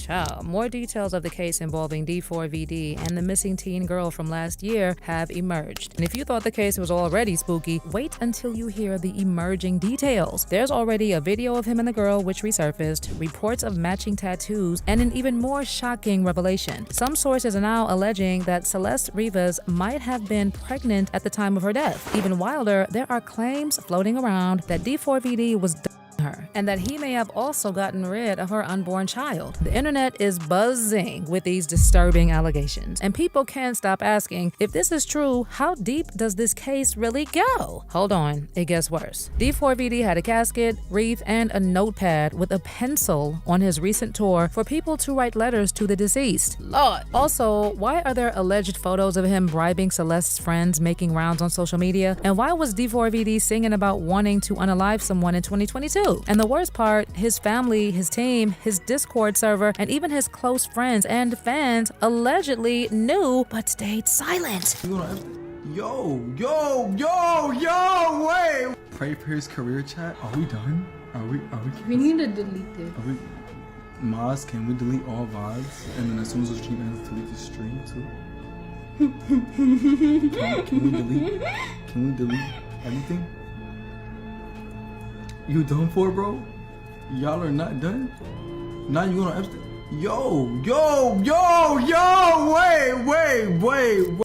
Child, more details of the case involving D4VD and the missing teen girl from last year have emerged. And if you thought the case was already spooky, wait until you hear the emerging details. There's already a video of him and the girl which resurfaced, reports of matching tattoos, and an even more shocking revelation. Some sources are now alleging that Celeste Rivas might have been pregnant at the time of her death. Even wilder, there are claims floating around that D4VD was her, and that he may have also gotten rid of her unborn child. The internet is buzzing with these disturbing allegations, and people can't stop asking, if this is true, how deep does this case really go? Hold on, it gets worse. D4VD had a casket, wreath, and a notepad with a pencil on his recent tour for people to write letters to the deceased. Lord. Also, why are there alleged photos of him bribing Celeste's friends making rounds on social media? And why was D4VD singing about wanting to unalive someone in 2022? And the worst part, his family, his team, his Discord server, and even his close friends and fans allegedly knew but stayed silent. Yo, wait! Pray for his career chat. Are we done? We need to delete it. Maz, can we delete all VODs? And then as soon as the stream ends, delete the stream too? Can we delete everything? You done for, bro? Y'all are not done? Now you going on Epstein? Wait.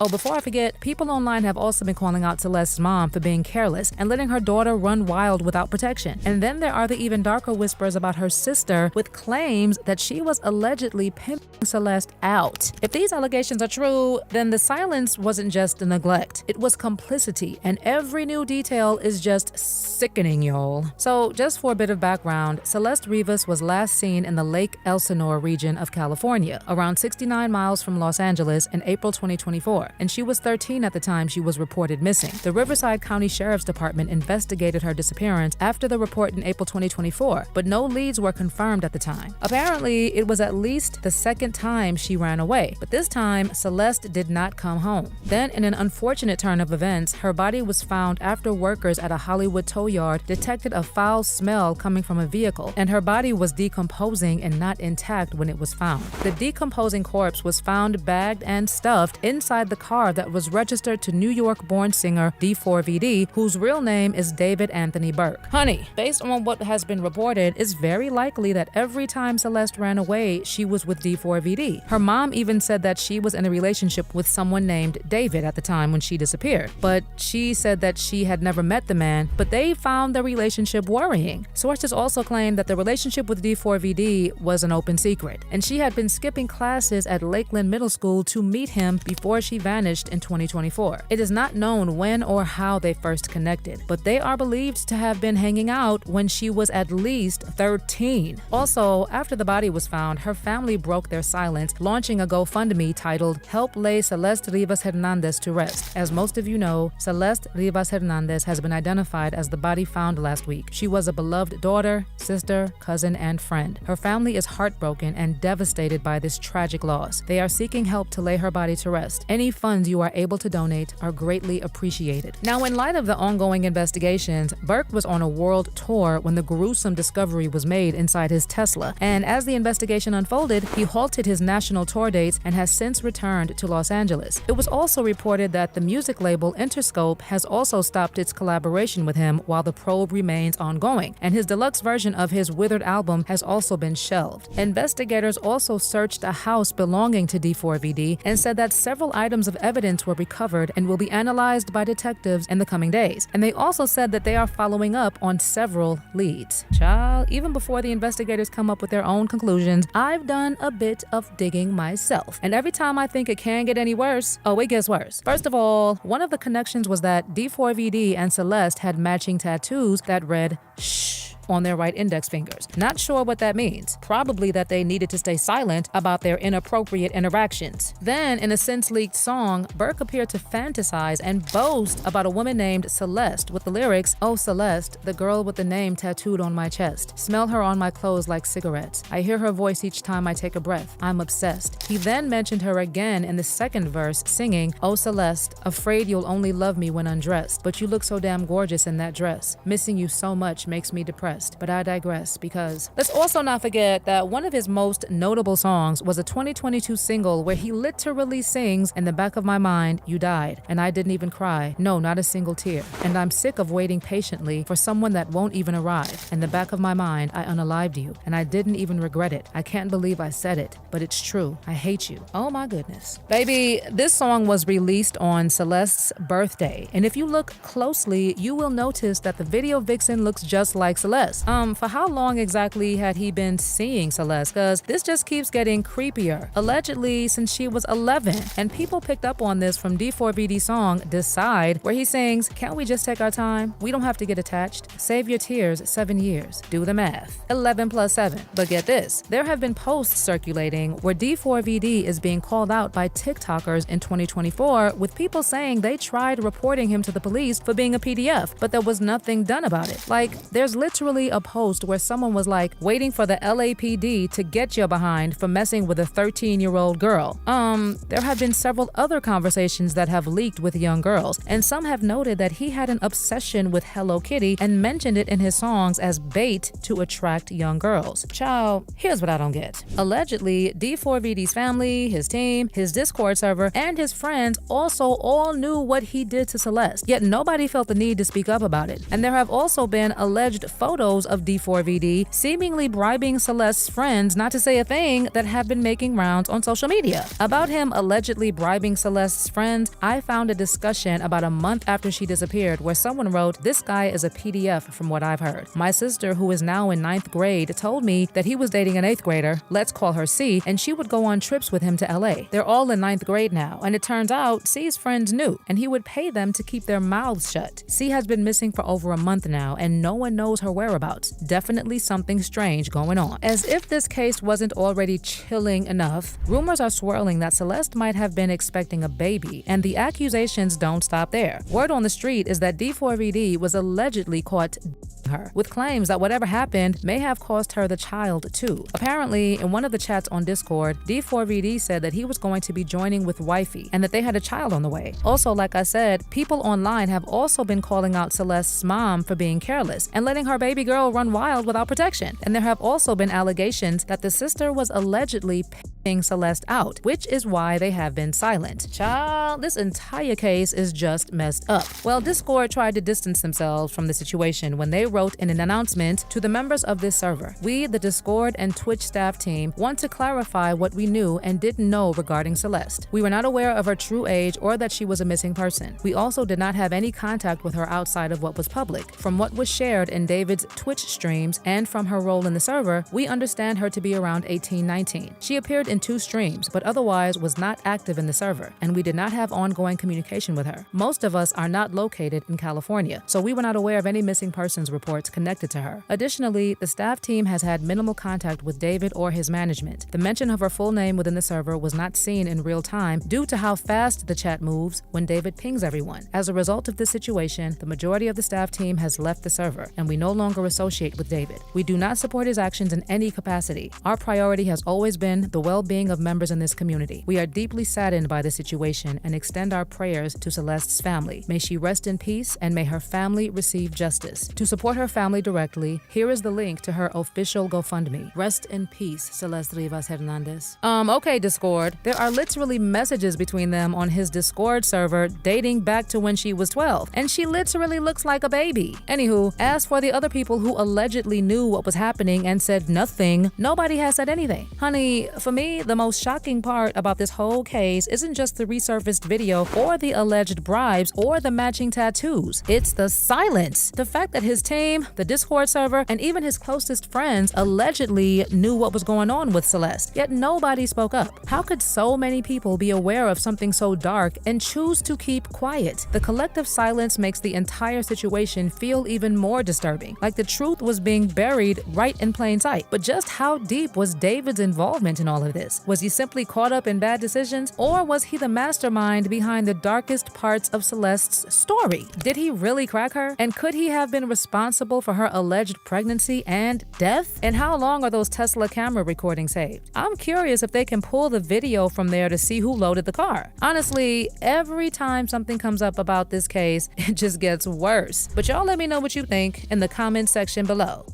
Oh, before I forget, people online have also been calling out Celeste's mom for being careless and letting her daughter run wild without protection. And then there are the even darker whispers about her sister with claims that she was allegedly pimping Celeste out. If these allegations are true, then the silence wasn't just a neglect. It was complicity, and every new detail is just sickening, y'all. So, just for a bit of background, Celeste Rivas was last seen in the Lake Elsinore region of California, around 69 miles from Los Angeles in April 2024, and she was 13 at the time she was reported missing. The Riverside County Sheriff's Department investigated her disappearance after the report in April 2024, but no leads were confirmed at the time. Apparently, it was at least the second time she ran away, but this time, Celeste did not come home. Then, in an unfortunate turn of events, her body was found after workers at a Hollywood tow yard detected a foul smell coming from a vehicle, and her body was decomposing and not intact when it was found. The decomposing corpse was found bagged and stuffed inside the car that was registered to New York-born singer D4VD, whose real name is David Anthony Burke. Honey, based on what has been reported, it's very likely that every time Celeste ran away, she was with D4VD. Her mom even said that she was in a relationship with someone named David at the time when she disappeared, but she said that she had never met the man, but they found the relationship worrying. Sources also claim that the relationship with D4VD was an open secret, and she had been skipping classes at Lakeland Middle School to meet him before she vanished in 2024. It is not known when or how they first connected, but they are believed to have been hanging out when she was at least 13. Also, after the body was found, her family broke their silence, launching a GoFundMe titled "Help Lay Celeste Rivas Hernandez to Rest." As most of you know, Celeste Rivas Hernandez has been identified as the body found last week. She was a beloved daughter, sister, cousin, and friend. Her family is heartbroken and devastated by this tragic loss. They are seeking help to lay her body to rest. Any funds you are able to donate are greatly appreciated. Now, in light of the ongoing investigations, Burke was on a world tour when the gruesome discovery was made inside his Tesla, and as the investigation unfolded, he halted his national tour dates and has since returned to Los Angeles. It was also reported that the music label Interscope has also stopped its collaboration with him while the probe remains ongoing, and his deluxe version of his Withered album has also been shelved. Investigators also searched a house belonging to D4VD and said that several items of evidence were recovered and will be analyzed by detectives in the coming days. And they also said that they are following up on several leads. Child, even before the investigators come up with their own conclusions, I've done a bit of digging myself. And every time I think it can get any worse, oh, it gets worse. First of all, one of the connections was that D4VD and Celeste had matching tattoos that read, "Shh," on their right index fingers. Not sure what that means. Probably that they needed to stay silent about their inappropriate interactions. Then, in a since-leaked song, Burke appeared to fantasize and boast about a woman named Celeste with the lyrics, "Oh Celeste, the girl with the name tattooed on my chest. Smell her on my clothes like cigarettes. I hear her voice each time I take a breath. I'm obsessed." He then mentioned her again in the second verse, singing, "Oh Celeste, afraid you'll only love me when undressed, but you look so damn gorgeous in that dress. Missing you so much makes me depressed. embarrassed. But I digress, because let's also not forget that one of his most notable songs was a 2022 single where he literally sings, "In the back of my mind, you died, and I didn't even cry. No, not a single tear. And I'm sick of waiting patiently for someone that won't even arrive. In the back of my mind, I unalived you, and I didn't even regret it. I can't believe I said it, but it's true. I hate you." Oh my goodness. Baby, this song was released on Celeste's birthday, and if you look closely, you will notice that the video vixen looks just like Celeste. For how long exactly had he been seeing Celeste? Cause this just keeps getting creepier. Allegedly since she was 11, and people picked up on this from D4VD's song Decide, where he sings, "Can't we just take our time? We don't have to get attached. Save your tears, 7 years. Do the math. 11 plus 7. But get this, there have been posts circulating where D4VD is being called out by TikTokers in 2024, with people saying they tried reporting him to the police for being a PDF, but there was nothing done about it. Like, there's literally a post where someone was like, waiting for the LAPD to get you behind for messing with a 13-year-old girl. There have been several other conversations that have leaked with young girls, and some have noted that he had an obsession with Hello Kitty and mentioned it in his songs as bait to attract young girls. Child, here's what I don't get. Allegedly, D4VD's family, his team, his Discord server, and his friends also all knew what he did to Celeste, yet nobody felt the need to speak up about it. And there have also been alleged photos of D4VD seemingly bribing Celeste's friends not to say a thing that have been making rounds on social media. About him allegedly bribing Celeste's friends, I found a discussion about a month after she disappeared where someone wrote, "This guy is a PDF from what I've heard. My sister, who is now in 9th grade, told me that he was dating an 8th grader, let's call her C, and she would go on trips with him to LA. They're all in 9th grade now, and it turns out C's friends knew, and he would pay them to keep their mouths shut. C has been missing for over a month now, and no one knows her whereabouts. Definitely something strange going on." As if this case wasn't already chilling enough, rumors are swirling that Celeste might have been expecting a baby, and the accusations don't stop there. Word on the street is that D4VD was allegedly caught her, with claims that whatever happened may have cost her the child too. Apparently, in one of the chats on Discord, D4VD said that he was going to be joining with wifey and that they had a child on the way. Also, like I said, people online have also been calling out Celeste's mom for being careless and letting her baby girl run wild without protection. And there have also been allegations that the sister was allegedly paying Celeste out, which is why they have been silent. Child, this entire case is just messed up. Well, Discord tried to distance themselves from the situation when they wrote in an announcement to the members of this server, "We, the Discord and Twitch staff team, want to clarify what we knew and didn't know regarding Celeste. We were not aware of her true age or that she was a missing person. We also did not have any contact with her outside of what was public. From what was shared in David's Twitch streams and from her role in the server, we understand her to be around 18-19. She appeared in 2 streams, but otherwise was not active in the server, and we did not have ongoing communication with her. Most of us are not located in California, so we were not aware of any missing persons reports connected to her. Additionally, the staff team has had minimal contact with David or his management. The mention of her full name within the server was not seen in real time due to how fast the chat moves when David pings everyone. As a result of this situation, the majority of the staff team has left the server, and we no longer associate with David. We do not support his actions in any capacity. Our priority has always been the well-being of members in this community. We are deeply saddened by the situation and extend our prayers to Celeste's family. May she rest in peace and may her family receive justice. To support her family directly, here is the link to her official GoFundMe. Rest in peace, Celeste Rivas Hernandez. Okay, Discord. There are literally messages between them on his Discord server dating back to when she was 12, and she literally looks like a baby. Anywho, as for the other people who allegedly knew what was happening and said nothing, nobody has said anything. Honey, for me, the most shocking part about this whole case isn't just the resurfaced video or the alleged bribes or the matching tattoos. It's the silence. The fact that his team, the Discord server, and even his closest friends allegedly knew what was going on with Celeste, yet nobody spoke up. How could so many people be aware of something so dark and choose to keep quiet? The collective silence makes the entire situation feel even more disturbing, like the truth was being buried right in plain sight. But just how deep was David's involvement in all of this? Was he simply caught up in bad decisions, or was he the mastermind behind the darkest parts of Celeste's story? Did he really crack her? And could he have been responsible for her alleged pregnancy and death? And how long are those Tesla camera recordings saved? I'm curious if they can pull the video from there to see who loaded the car. Honestly, every time something comes up about this case, it just gets worse. But y'all let me know what you think in the comment section below.